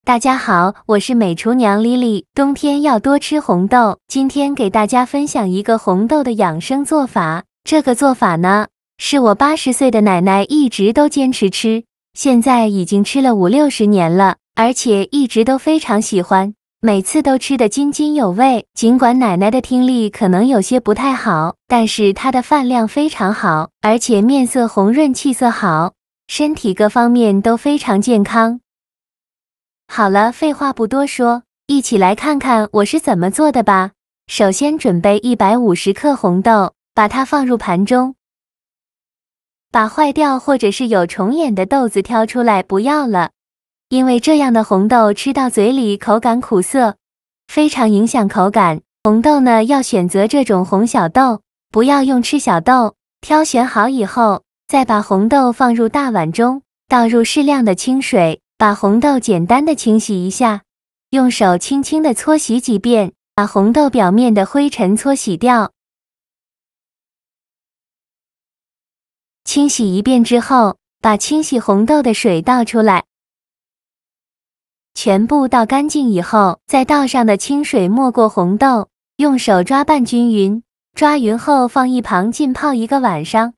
大家好，我是美厨娘丽丽。冬天要多吃红豆，今天给大家分享一个红豆的养生做法。这个做法呢，是我80岁的奶奶一直都坚持吃，现在已经吃了50-60年了，而且一直都非常喜欢，每次都吃得津津有味。尽管奶奶的听力可能有些不太好，但是她的饭量非常好，而且面色红润，气色好，身体各方面都非常健康。好了，废话不多说，一起来看看我是怎么做的吧。首先准备150克红豆，把它放入盘中，把坏掉或者是有虫眼的豆子挑出来不要了，因为这样的红豆吃到嘴里口感苦涩，非常影响口感。红豆呢，要选择这种红小豆，不要用赤小豆。挑选好以后，再把红豆放入大碗中，倒入适量的清水，把红豆简单的清洗一下，用手轻轻的搓洗几遍，把红豆表面的灰尘搓洗掉。清洗一遍之后，把清洗红豆的水倒出来，全部倒干净以后，再倒上的清水没过红豆，用手抓拌均匀，抓匀后放一旁浸泡1个晚上。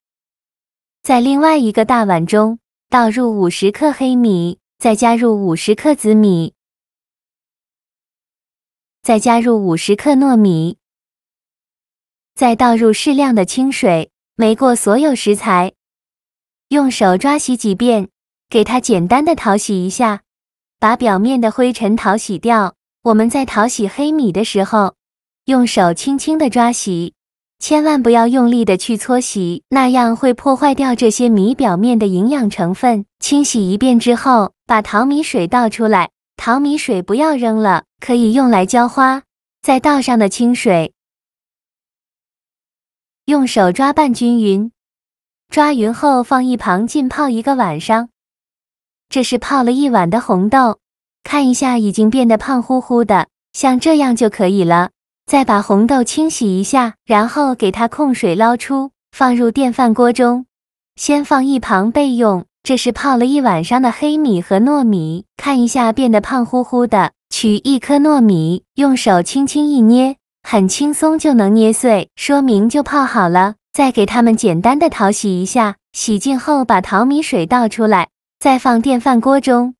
在另外一个大碗中倒入50克黑米，再加入50克紫米，再加入50克糯米，再倒入适量的清水，没过所有食材，用手抓洗几遍，给它简单的淘洗一下，把表面的灰尘淘洗掉。我们在淘洗黑米的时候，用手轻轻的抓洗，千万不要用力的去搓洗，那样会破坏掉这些米表面的营养成分。清洗一遍之后，把淘米水倒出来，淘米水不要扔了，可以用来浇花。再倒上的清水，用手抓拌均匀，抓匀后放一旁浸泡1个晚上。这是泡了1碗的红豆，看一下已经变得胖乎乎的，像这样就可以了。再把红豆清洗一下，然后给它控水捞出，放入电饭锅中，先放一旁备用。这是泡了1晚上的黑米和糯米，看一下变得胖乎乎的，取1颗糯米，用手轻轻一捏，很轻松就能捏碎，说明就泡好了。再给它们简单的淘洗一下，洗净后把淘米水倒出来，再放电饭锅中。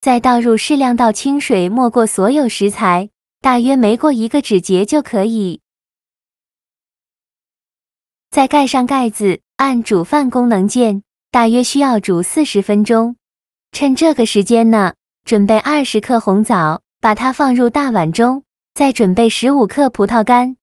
再倒入适量倒清水，没过所有食材，大约没过1个指节就可以。再盖上盖子，按煮饭功能键，大约需要煮40分钟。趁这个时间呢，准备20克红枣，把它放入大碗中，再准备15克葡萄干，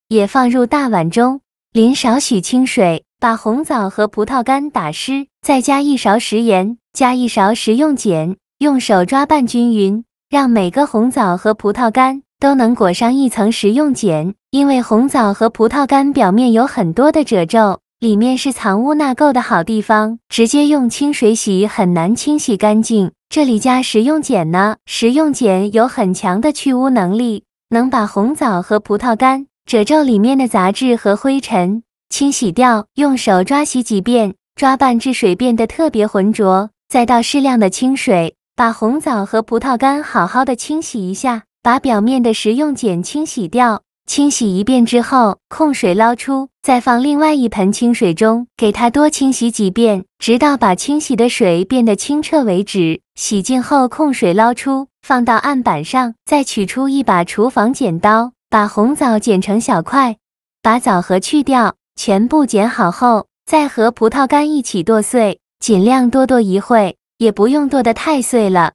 也放入大碗中，淋少许清水，把红枣和葡萄干打湿，再加1勺食盐，加1勺食用碱，用手抓拌均匀，让每个红枣和葡萄干都能裹上1层食用碱。因为红枣和葡萄干表面有很多的褶皱，里面是藏污纳垢的好地方，直接用清水洗很难清洗干净。这里加食用碱呢，食用碱有很强的去污能力，能把红枣和葡萄干褶皱里面的杂质和灰尘清洗掉。用手抓洗几遍，抓拌至水变得特别浑浊，再倒适量的清水，把红枣和葡萄干好好的清洗一下，把表面的食用碱清洗掉。清洗一遍之后，控水捞出，再放另外一盆清水中，给它多清洗几遍，直到把清洗的水变得清澈为止。洗净后控水捞出，放到案板上，再取出一把厨房剪刀，把红枣剪成小块，把枣核去掉，全部剪好后，再和葡萄干一起剁碎，尽量多剁一会，也不用剁得太碎了，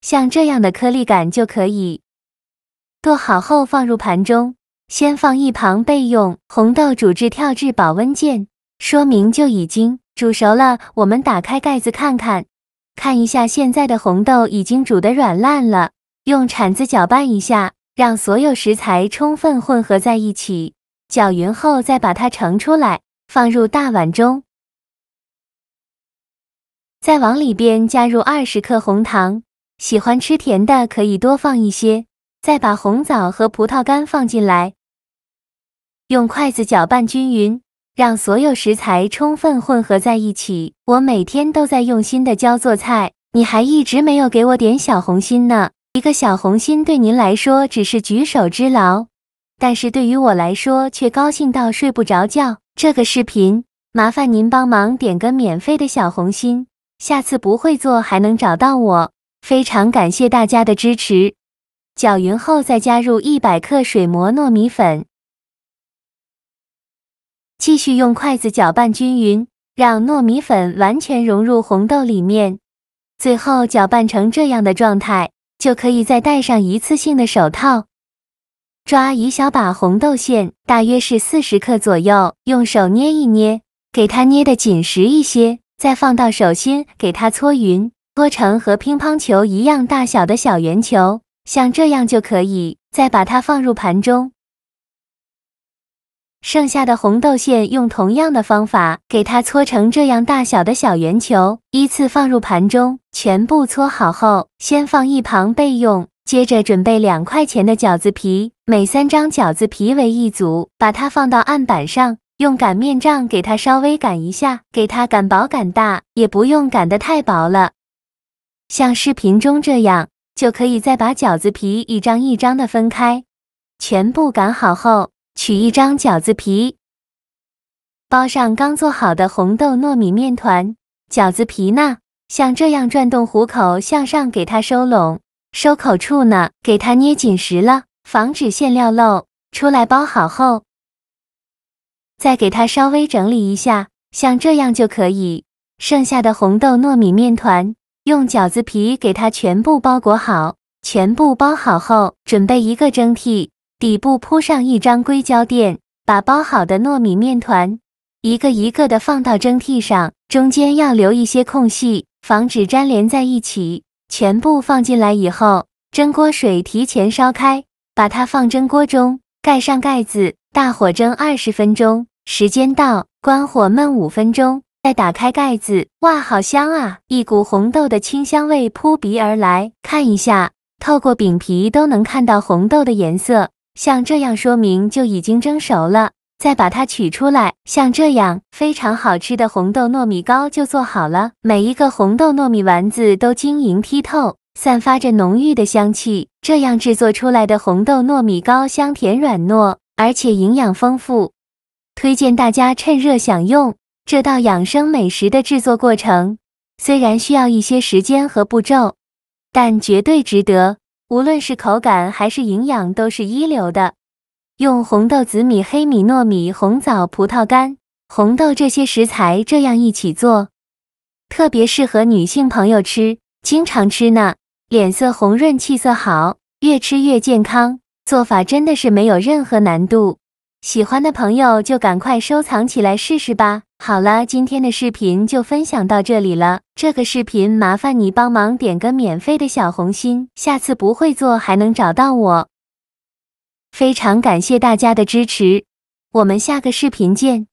像这样的颗粒感就可以。剁好后放入盘中，先放一旁备用。红豆煮至跳至保温键，说明就已经煮熟了。我们打开盖子看看，看一下现在的红豆已经煮得软烂了，用铲子搅拌一下，让所有食材充分混合在一起。搅匀后再把它盛出来，放入大碗中，再往里边加入20克红糖，喜欢吃甜的可以多放一些。再把红枣和葡萄干放进来，用筷子搅拌均匀，让所有食材充分混合在一起。我每天都在用心的教做菜，你还一直没有给我点小红心呢。一个小红心对您来说只是举手之劳，但是对于我来说却高兴到睡不着觉。这个视频麻烦您帮忙点个免费的小红心，下次不会做还能找到我。非常感谢大家的支持。搅匀后再加入100克水磨糯米粉，继续用筷子搅拌均匀，让糯米粉完全融入红豆里面。最后搅拌成这样的状态，就可以再戴上一次性的手套。抓一小把红豆馅，大约是40克左右，用手捏一捏，给它捏得紧实一些，再放到手心给它搓匀，搓成和乒乓球一样大小的小圆球，像这样就可以。再把它放入盘中。剩下的红豆馅用同样的方法给它搓成这样大小的小圆球，依次放入盘中，全部搓好后，先放一旁备用。接着准备2块钱的饺子皮，每3张饺子皮为1组，把它放到案板上，用擀面杖给它稍微擀一下，给它擀薄擀大，也不用擀得太薄了。像视频中这样，就可以再把饺子皮一张一张的分开。全部擀好后，取一张饺子皮，包上刚做好的红豆糯米面团，饺子皮呢，像这样转动虎口向上给它收拢，收口处呢，给它捏紧实了，防止馅料漏出来。包好后，再给它稍微整理一下，像这样就可以。剩下的红豆糯米面团，用饺子皮给它全部包裹好。全部包好后，准备一个蒸屉，底部铺上一张硅胶垫，把包好的糯米面团一个一个的放到蒸屉上，中间要留一些空隙，防止粘连在一起。全部放进来以后，蒸锅水提前烧开，把它放蒸锅中，盖上盖子，大火蒸20分钟，时间到，关火焖5分钟，再打开盖子。哇，好香啊！一股红豆的清香味扑鼻而来。看一下，透过饼皮都能看到红豆的颜色，像这样说明就已经蒸熟了。再把它取出来，像这样，非常好吃的红豆糯米糕就做好了。每一个红豆糯米丸子都晶莹剔透，散发着浓郁的香气。这样制作出来的红豆糯米糕香甜软糯，而且营养丰富，推荐大家趁热享用。这道养生美食的制作过程，虽然需要一些时间和步骤，但绝对值得，无论是口感还是营养都是一流的。用红豆、紫米、黑米、糯米、红枣、葡萄干、红豆这些食材这样一起做，特别适合女性朋友吃，经常吃呢，脸色红润，气色好，越吃越健康。做法真的是没有任何难度，喜欢的朋友就赶快收藏起来试试吧。好了，今天的视频就分享到这里了。这个视频麻烦你帮忙点个免费的小红心，下次不会做还能找到我。非常感谢大家的支持，我们下个视频见。